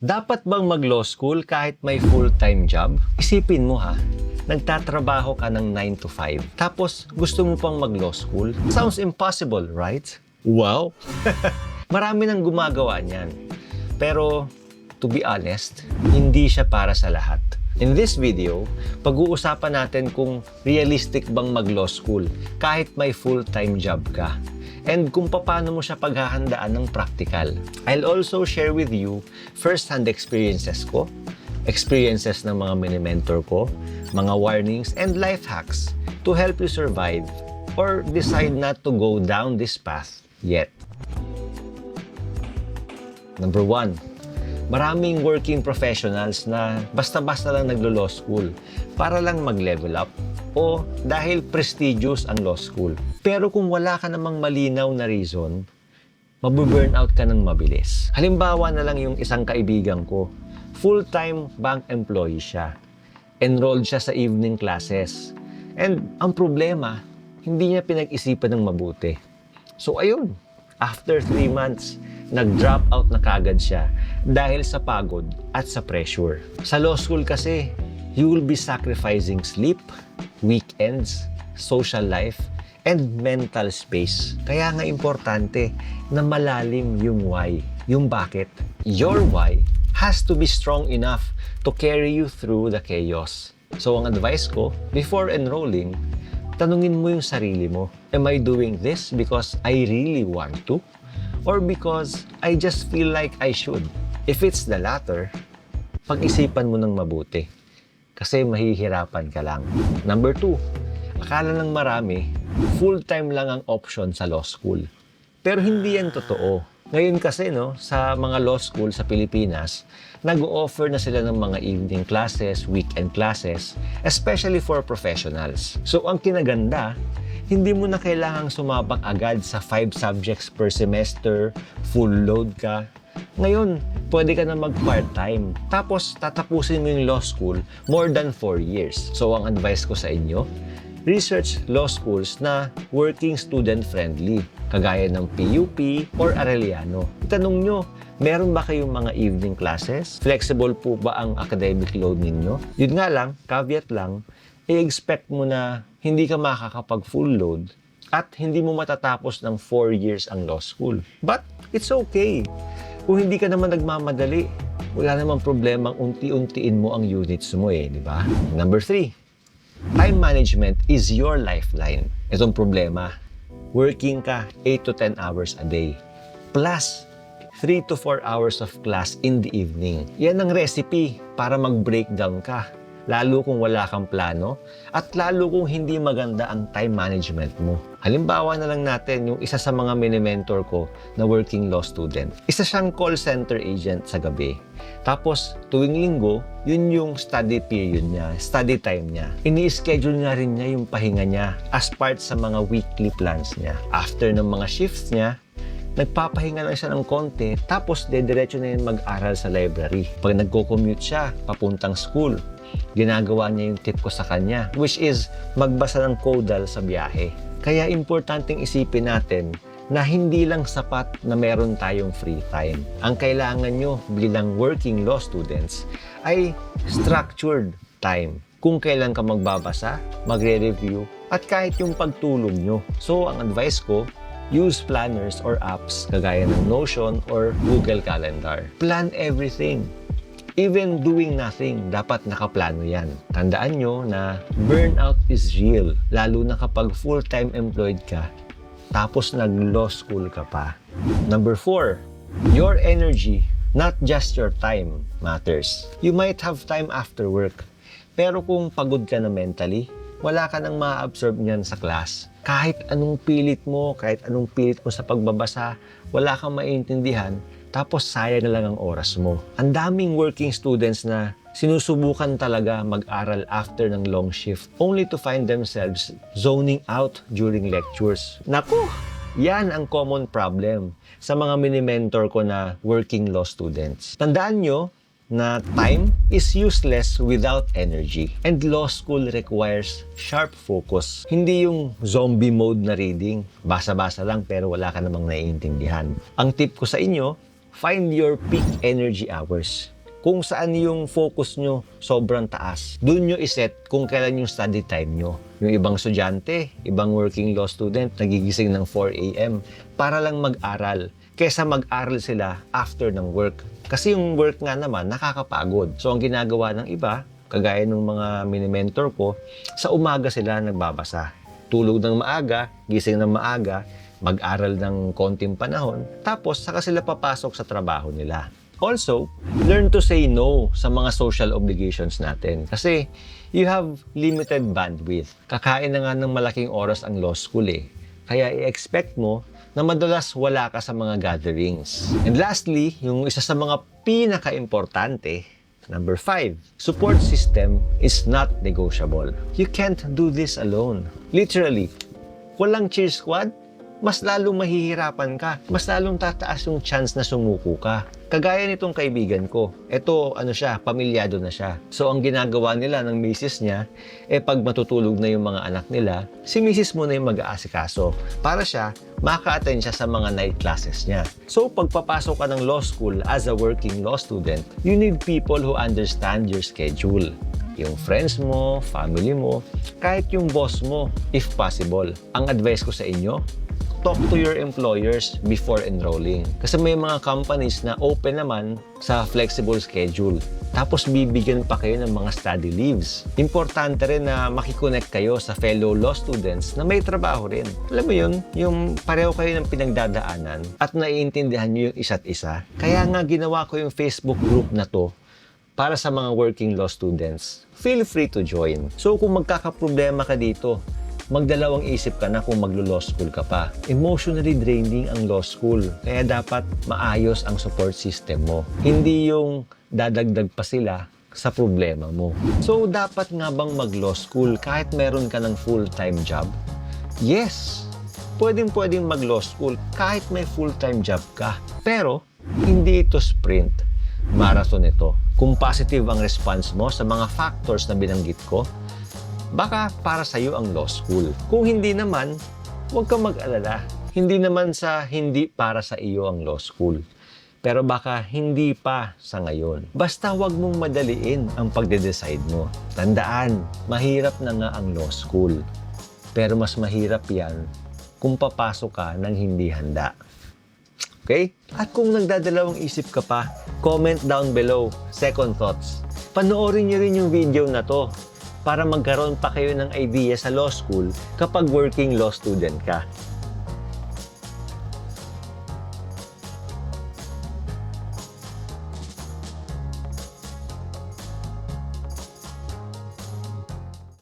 Dapat bang mag-law school kahit may full-time job? Isipin mo ha, nagtatrabaho ka ng 9 to 5, tapos gusto mo pang mag-law school? Sounds impossible, right? Wow! Marami nang gumagawa niyan. Pero, to be honest, hindi siya para sa lahat. In this video, pag-uusapan natin kung realistic bang mag-law school kahit may full-time job ka. And kung paano mo siya paghahandaan ng practical. I'll also share with you first-hand experiences ko, experiences ng mga mini-mentor ko, mga warnings, and life hacks to help you survive or decide not to go down this path yet. Number 1, maraming working professionals na basta-basta lang naglo-law school para lang mag-level up o dahil prestigious ang law school. Pero kung wala ka namang malinaw na reason, mabu-burnout ka ng mabilis. Halimbawa na lang yung isang kaibigan ko, full-time bank employee siya. Enrolled siya sa evening classes. And ang problema, hindi niya pinag-isipan ng mabuti. So ayun, after 3 months, nag-drop out na kagad siya dahil sa pagod at sa pressure. Sa law school kasi, you will be sacrificing sleep, weekends, social life, and mental space. Kaya nga importante na malalim yung why, yung bakit. Your why has to be strong enough to carry you through the chaos. So ang advice ko, before enrolling, tanungin mo yung sarili mo, am I doing this because I really want to? Or because I just feel like I should? If it's the latter, pag-isipan mo ng mabuti. Kasi mahihirapan ka lang. Number 2, akala ng marami, full-time lang ang option sa law school. Pero hindi yan totoo. Ngayon kasi sa mga law school sa Pilipinas, nag-o-offer na sila ng mga evening classes, weekend classes, especially for professionals. So ang kinaganda, hindi mo na kailangang sumabak agad sa 5 subjects per semester, full load ka. Ngayon, pwede ka na mag-part-time. Tapos, tatapusin mo yung law school more than 4 years. So, ang advice ko sa inyo, research law schools na working student-friendly, kagaya ng PUP or Arellano. Itanong nyo, meron ba kayong mga evening classes? Flexible po ba ang academic load ninyo? Yun nga lang, caveat lang, i-expect mo na hindi ka makakapag full load at hindi mo matatapos ng 4 years ang law school. But it's okay. Kung hindi ka naman nagmamadali, wala namang problemang unti-untiin mo ang units mo di ba? Number 3, time management is your lifeline. Itong problema, working ka 8 to 10 hours a day, plus 3 to 4 hours of class in the evening. Yan ang recipe para mag-breakdown ka. Lalo kung wala kang plano at lalo kung hindi maganda ang time management mo. Halimbawa na lang natin yung isa sa mga mini-mentor ko na working law student. Isa siyang call center agent sa gabi. Tapos tuwing linggo, yun yung study period niya, study time niya. Ini-schedule na rin niya yung pahinga niya as part sa mga weekly plans niya. After ng mga shifts niya, nagpapahinga lang siya ng konti, tapos dediretso na yun mag-aral sa library. Pag nagko-commute siya, papuntang school, ginagawa niya yung tip ko sa kanya, which is magbasa ng Kodal sa biyahe. Kaya importanteng isipin natin na hindi lang sapat na meron tayong free time. Ang kailangan nyo bilang working law students ay structured time. Kung kailan ka magbabasa, magre-review, at kahit yung pagtulog nyo. So, ang advice ko, use planners or apps kagaya ng Notion or Google Calendar. Plan everything. Even doing nothing, dapat nakaplano yan. Tandaan nyo na burnout is real, lalo na kapag full-time employed ka, tapos nag-law school ka pa. Number 4, your energy, not just your time, matters. You might have time after work, pero kung pagod ka na mentally, wala ka nang ma-absorb niyan sa class. Kahit anong pilit mo sa pagbabasa, wala kang maintindihan, tapos sayang na lang ang oras mo. Ang daming working students na sinusubukan talaga mag-aral after ng long shift only to find themselves zoning out during lectures. Naku! Yan ang common problem sa mga mini-mentor ko na working law students. Tandaan nyo na time is useless without energy. And law school requires sharp focus. Hindi yung zombie mode na reading. Basa-basa lang pero wala ka namang naiintindihan. Ang tip ko sa inyo, Find your peak energy hours. Kung saan yung focus nyo sobrang taas, dun nyo iset kung kailan yung study time nyo. Yung ibang estudyante, ibang working law student, nagigising ng 4 a.m. para lang mag-aral, kesa mag-aral sila after ng work. Kasi yung work nga naman, nakakapagod. So ang ginagawa ng iba, kagaya ng mga mini-mentor ko, sa umaga sila nagbabasa. Tulog ng maaga, gising ng maaga, mag-aral ng konting panahon, tapos saka sila papasok sa trabaho nila. Also, learn to say no sa mga social obligations natin. Kasi you have limited bandwidth. Kakain na nga ng malaking oras ang law school eh. Kaya i-expect mo na madalas wala ka sa mga gatherings. And lastly, yung isa sa mga pinaka-importante, number 5, support system is not negotiable. You can't do this alone. Literally, walang cheer squad, mas lalong mahihirapan ka. Mas lalong tataas yung chance na sumuko ka. Kagaya nitong kaibigan ko. Ito, pamilyado na siya. So, ang ginagawa nila ng misis niya, pag matutulog na yung mga anak nila, si misis mo na yung mag-aasikaso. Para siya, maka-attend siya sa mga night classes niya. So, pagpapasok ka ng law school as a working law student, you need people who understand your schedule. Yung friends mo, family mo, kahit yung boss mo, if possible. Ang advice ko sa inyo, talk to your employers before enrolling. Kasi may mga companies na open naman sa flexible schedule. Tapos bibigyan pa kayo ng mga study leaves. Importante rin na makikonnect kayo sa fellow law students na may trabaho rin. Alam mo yun, yung pareho kayo ng pinagdadaanan at naiintindihan nyo yung isa't isa. Kaya nga ginawa ko yung Facebook group na to para sa mga working law students. Feel free to join. So kung magkakaproblema ka dito, magdalawang isip ka na kung maglo-law school ka pa. Emotionally draining ang law school. Kaya dapat maayos ang support system mo. Hindi yung dadagdag pa sila sa problema mo. So, dapat nga bang mag-law school kahit meron ka ng full-time job? Yes! Pwedeng mag-law school kahit may full-time job ka. Pero, hindi ito sprint. Marathon ito. Kung positive ang response mo sa mga factors na binanggit ko, baka para sa iyo ang law school. Kung hindi naman, huwag kang mag-alala. Hindi naman sa hindi para sa iyo ang law school. Pero baka hindi pa sa ngayon. Basta huwag mong madaliin ang pagde-decide mo. Tandaan, mahirap na nga ang law school. Pero mas mahirap yan kung papasok ka ng hindi handa. Okay? At kung nagdadalawang isip ka pa, comment down below, second thoughts. Panoorin niyo rin yung video na to para magkaroon pa kayo ng idea sa law school kapag working law student ka.